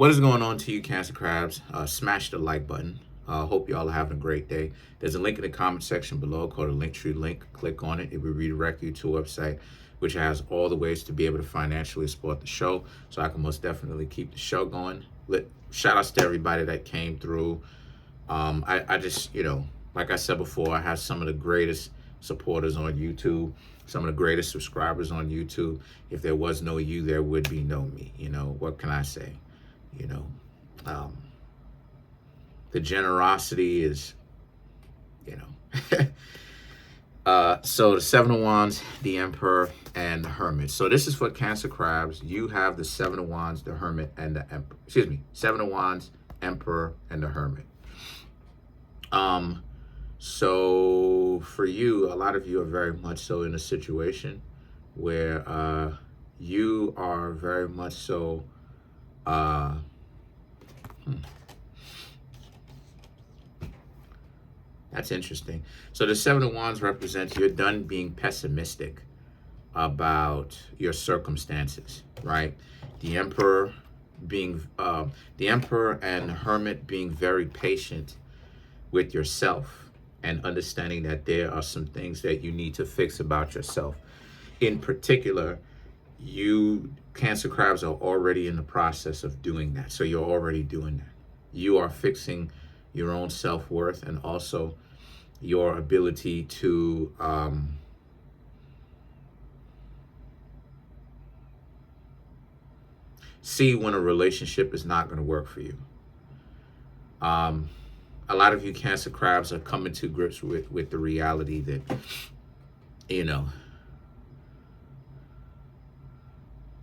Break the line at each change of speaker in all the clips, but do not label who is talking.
What is going on to you, Cancer Crabs? Smash the like button. Hope y'all are having a great day. There's a link in the comment section below called a Linktree link. Click on it. It will redirect you to a website which has all the ways to be able to financially support the show, so I can most definitely keep the show going. Shout outs to everybody that came through. I just, like I said before, I have some of the greatest supporters on YouTube, some of the greatest subscribers on YouTube. If there was no you, there would be no me. What can I say? You know, um, the generosity is, you know. So the Seven of Wands, the Emperor, and the Hermit. So this is for Cancer Crabs. You have the Seven of Wands, the Hermit, and the Emperor. Excuse me, Seven of Wands, Emperor, and the Hermit. So for you, a lot of you are very much so in a situation where you are very much so that's interesting. So the Seven of Wands represents you're done being pessimistic about your circumstances, right? The Emperor being the Emperor and the Hermit being very patient with yourself and understanding that there are some things that you need to fix about yourself. In particular, you Cancer Crabs are already in the process of doing that. So you're already doing that. You are fixing your own self-worth and also your ability to see when a relationship is not going to work for you. A lot of you Cancer Crabs are coming to grips with the reality that,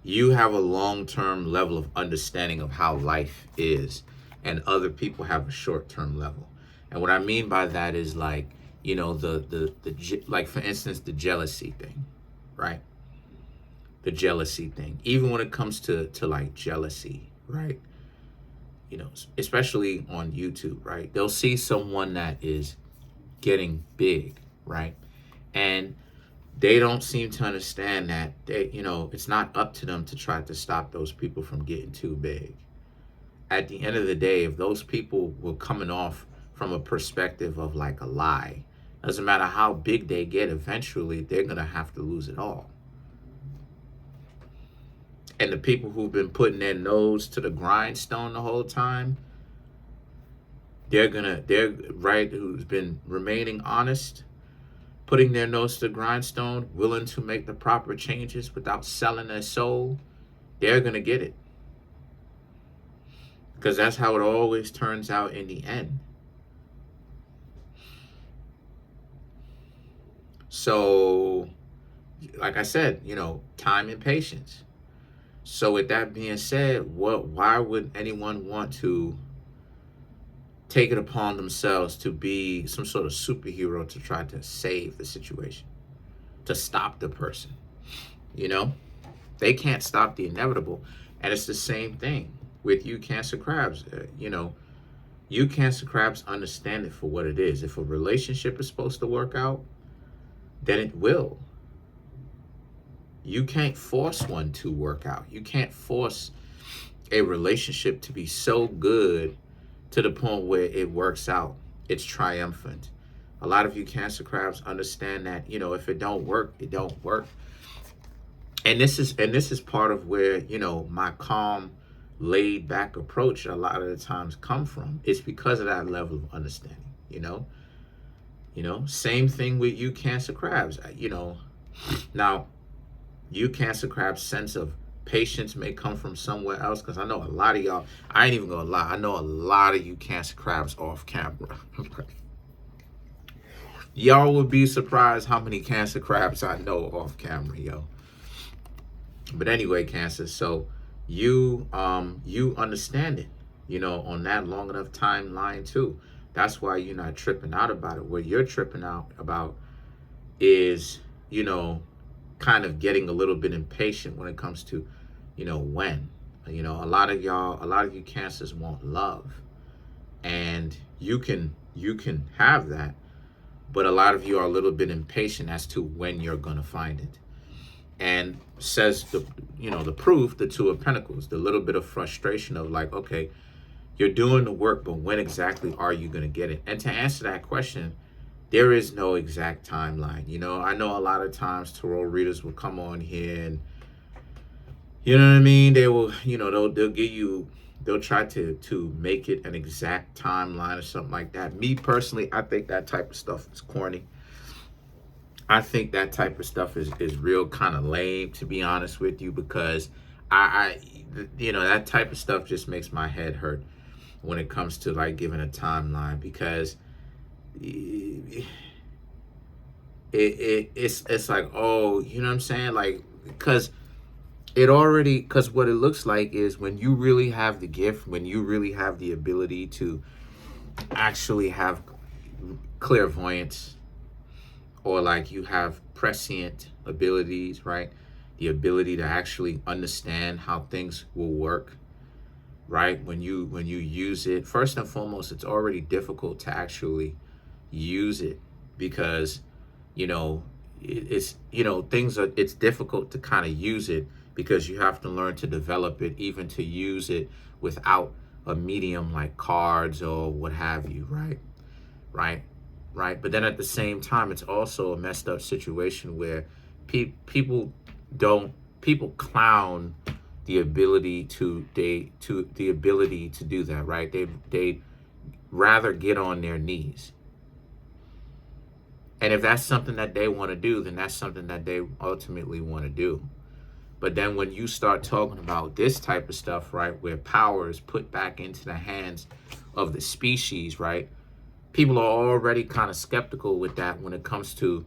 you have a long-term level of understanding of how life is, and other people have a short-term level. And what I mean by that is like, like for instance, the jealousy thing, right? The jealousy thing. Even when it comes to like jealousy, right? Especially on YouTube, right? They'll see someone that is getting big, right? And they don't seem to understand that it's not up to them to try to stop those people from getting too big. At the end of the day, if those people were coming off from a perspective of like a lie, doesn't matter how big they get, eventually they're gonna have to lose it all. And the people who've been putting their nose to the grindstone the whole time, who's been remaining honest, putting their nose to the grindstone, willing to make the proper changes without selling their soul, they're going to get it. Because that's how it always turns out in the end. So, like I said, time and patience. So with that being said, why would anyone want to take it upon themselves to be some sort of superhero to try to save the situation, to stop the person? They can't stop the inevitable. And it's the same thing with you Cancer Crabs. You Cancer Crabs understand it for what it is. If a relationship is supposed to work out, then it will. You can't force one to work out. You can't force a relationship to be so good to the point where it works out. It's triumphant. A lot of you Cancer Crabs understand that, if it don't work, it don't work. And this is part of where, my calm, laid back approach a lot of the times come from. It's because of that level of understanding, Same thing with you Cancer Crabs, Now, you Cancer Crabs' sense of patience may come from somewhere else, because I know a lot of y'all, I ain't even gonna lie, I know a lot of you Cancer Crabs off camera. Y'all would be surprised how many Cancer Crabs I know off camera, yo. But anyway, Cancer, so you understand it, on that long enough timeline too. That's why you're not tripping out about it. What you're tripping out about is, kind of getting a little bit impatient when it comes to, when. A lot of you Cancers want love. And you can have that, but a lot of you are a little bit impatient as to when you're gonna find it. and says the proof, the Two of Pentacles, the little bit of frustration of like, okay, you're doing the work, but when exactly are you going to get it? And to answer that question, there is no exact timeline. I know a lot of times tarot readers will come on here and, you know what I mean? They will, they'll give you, they'll try to make it an exact timeline or something like that. Me personally, I think that type of stuff is corny. I think that type of stuff is real kind of lame, to be honest with you, because I that type of stuff just makes my head hurt when it comes to like giving a timeline, because it's like, oh, you know what I'm saying? Like, because what it looks like is when you really have the gift, when you really have the ability to actually have clairvoyance, or like you have prescient abilities, right? The ability to actually understand how things will work, right? When you use it, first and foremost, it's already difficult to actually use it, because it's it's difficult to kind of use it, because you have to learn to develop it, even to use it without a medium like cards or what have you, right? But then at the same time, it's also a messed up situation where people clown the ability to do that, right? They rather get on their knees. And if that's something that they want to do, then that's something that they ultimately want to do. But then when you start talking about this type of stuff, right, where power is put back into the hands of the species, right, people are already kind of skeptical with that when it comes to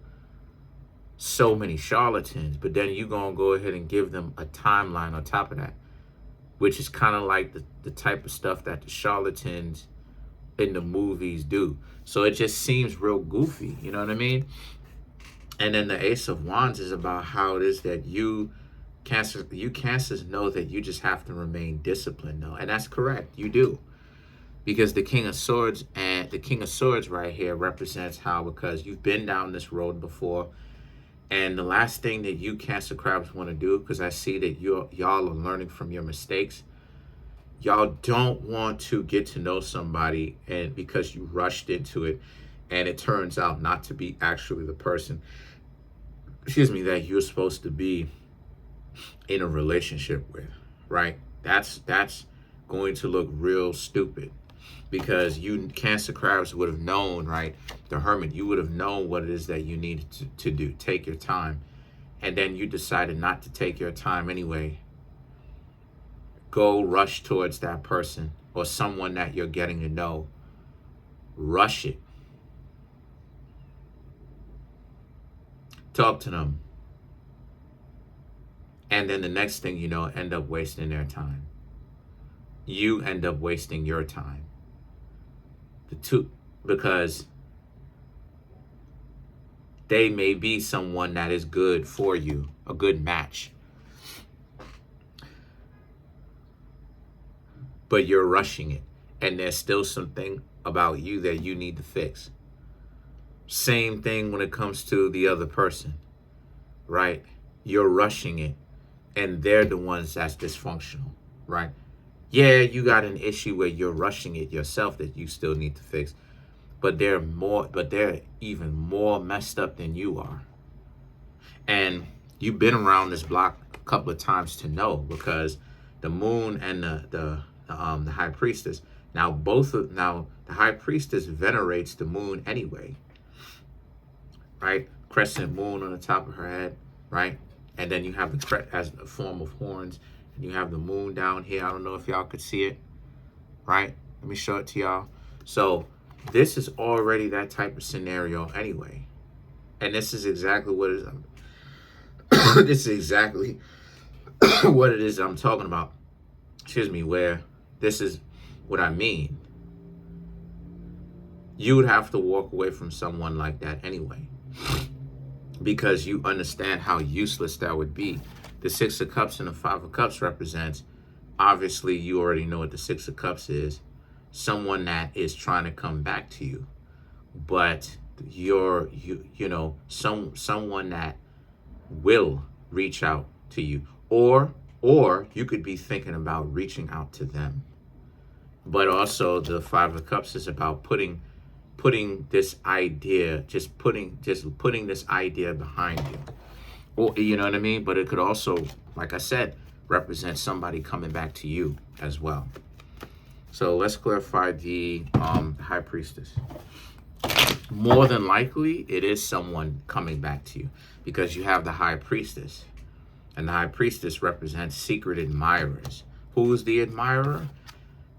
so many charlatans. But then you're going to go ahead and give them a timeline on top of that, which is kind of like the type of stuff that the charlatans in the movies do. So it just seems real goofy, you know what I mean? And then the Ace of Wands is about how it is that you Cancers know that you just have to remain disciplined, though. And that's correct, you do. Because the King of Swords right here represents how, because you've been down this road before, and the last thing that you Cancer crabs want to do, because I see that y'all are learning from your mistakes, y'all don't want to get to know somebody and because you rushed into it and it turns out not to be actually the person, that you're supposed to be in a relationship with, right? That's going to look real stupid, because you Cancer crabs would have known, right? The Hermit, you would have known what it is that you needed to do. Take your time. And then you decided not to take your time anyway. Go rush towards that person or someone that you're getting to know. Rush it. Talk to them. And then the next thing you know, end up wasting their time. You end up wasting your time. Because they may be someone that is good for you, a good match. But you're rushing it. And there's still something about you that you need to fix. Same thing when it comes to the other person, right? You're rushing it. And they're the ones that's dysfunctional, right? Yeah, you got an issue where you're rushing it yourself that you still need to fix. But they're even more messed up than you are. And you've been around this block a couple of times to know, because the Moon and the High Priestess. Now the High Priestess venerates the Moon anyway, right? Crescent moon on the top of her head, right? And then you have the crest as a form of horns, and you have the moon down here. I don't know if y'all could see it, right? Let me show it to y'all. So this is already that type of scenario anyway, and this is exactly what it is. This is exactly what it is I'm talking about. Where this is what I mean. You would have to walk away from someone like that anyway, because you understand how useless that would be. The Six of Cups and the Five of Cups represents, obviously you already know what the Six of Cups is, someone that is trying to come back to you, but someone that will reach out to you. Or you could be thinking about reaching out to them. But also the Five of Cups is about putting this idea, just putting this idea behind you. Or, you know what I mean? But it could also, like I said, represent somebody coming back to you as well. So let's clarify the High Priestess. More than likely, it is someone coming back to you because you have the High Priestess. And the High Priestess represents secret admirers. Who is the admirer?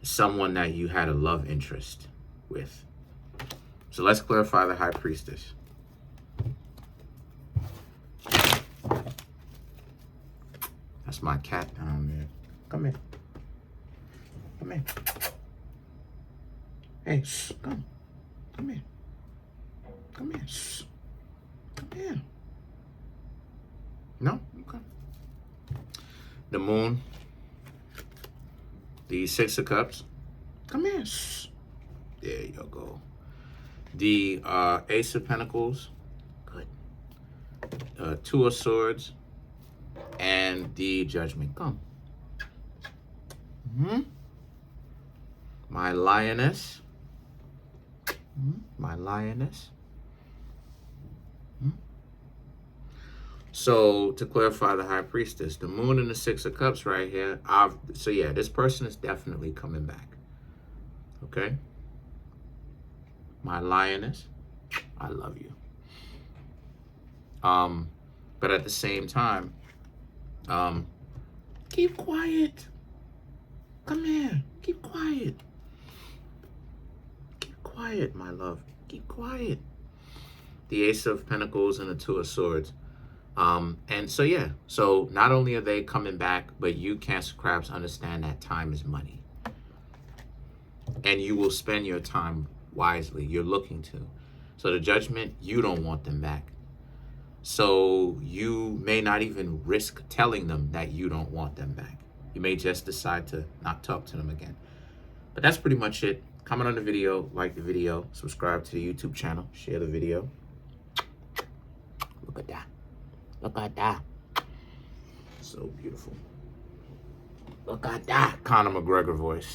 Someone that you had a love interest with. So let's clarify the High Priestess. That's my cat down there. Come here. Come here. Hey, shh, come. Come here. Come here. Shh. Come here. No? Okay. The Moon. The Six of Cups. Come here. Shh. There you go. The Ace of Pentacles. Good. Two of Swords. And the Judgment. Come. My Lioness. My Lioness. So to clarify the High Priestess, the Moon and the Six of Cups right here. So yeah, this person is definitely coming back. Okay. My Lioness, I love you. But at the same time, keep quiet. Come here. Keep quiet. Keep quiet, my love. Keep quiet. The Ace of Pentacles and the Two of Swords. And so, yeah. So not only are they coming back, but you, Cancer Crabs, understand that time is money. And you will spend your time wisely. You're looking to. So the Judgment, you don't want them back. So you may not even risk telling them that you don't want them back. You may just decide to not talk to them again. But that's pretty much it. Comment on the video, like the video, subscribe to the YouTube channel, share the video. Look at that. Look at that. So beautiful. Look at that. Conor McGregor voice.